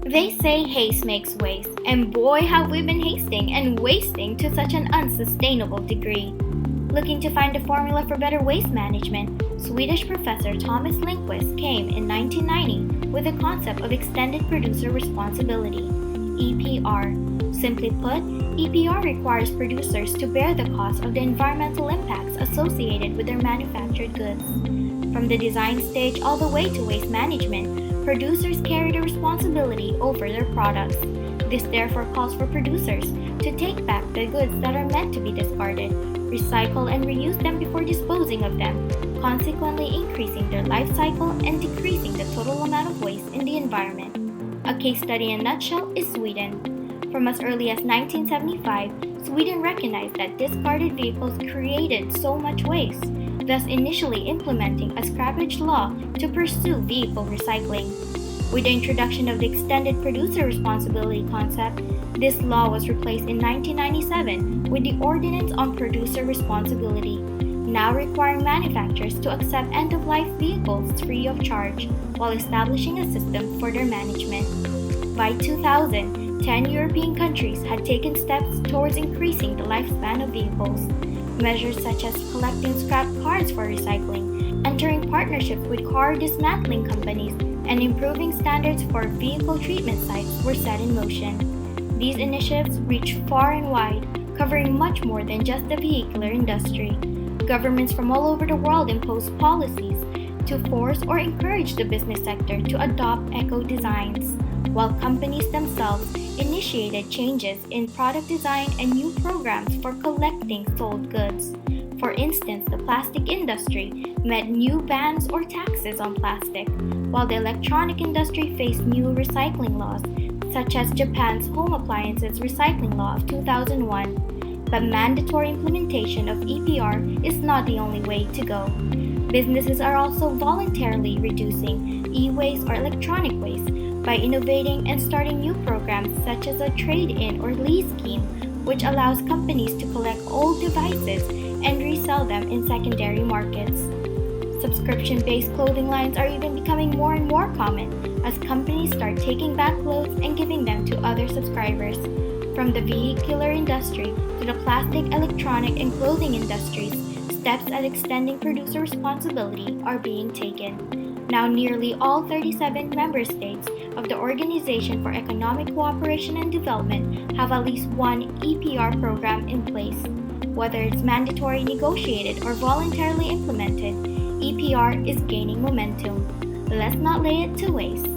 They say haste makes waste, and boy have we been hasting and wasting to such an unsustainable degree. Looking to find a formula for better waste management, Swedish professor Thomas Lindquist came in 1990 with the concept of extended producer responsibility, EPR. Simply put, EPR requires producers to bear the cost of the environmental impacts associated with their manufactured goods. From the design stage all the way to waste management, producers carry the responsibility over their products. This therefore calls for producers to take back the goods that are meant to be discarded, recycle and reuse them before disposing of them, consequently increasing their life cycle and decreasing the total amount of waste in the environment. A case study in a nutshell is Sweden. From as early as 1975, Sweden recognized that discarded vehicles created so much waste, thus initially implementing a scrappage law to pursue vehicle recycling. With the introduction of the extended producer responsibility concept, this law was replaced in 1997 with the Ordinance on Producer Responsibility, now requiring manufacturers to accept end-of-life vehicles free of charge, while establishing a system for their management. By 2000, 10 European countries had taken steps towards increasing the lifespan of vehicles. Measures such as collecting scrap cars for recycling, entering partnerships with car dismantling companies, and improving standards for vehicle treatment sites were set in motion. These initiatives reach far and wide, covering much more than just the vehicular industry. Governments from all over the world imposed policies to force or encourage the business sector to adopt eco-designs, while companies themselves initiated changes in product design and new programs for collecting sold goods. For instance, the plastic industry met new bans or taxes on plastic, while the electronic industry faced new recycling laws, such as Japan's Home Appliances Recycling Law of 2001. But mandatory implementation of EPR is not the only way to go. Businesses are also voluntarily reducing e-waste or electronic waste by innovating and starting new programs such as a trade-in or lease scheme, which allows companies to collect old devices and resell them in secondary markets. Subscription-based clothing lines are even becoming more and more common as companies start taking back clothes and giving them to other subscribers. From the vehicular industry to the plastic, electronic, and clothing industries, steps at extending producer responsibility are being taken. Now nearly all 37 member states of the Organization for Economic Cooperation and Development have at least one EPR program in place. Whether it's mandatory, negotiated, or voluntarily implemented, EPR is gaining momentum. Let's not lay it to waste.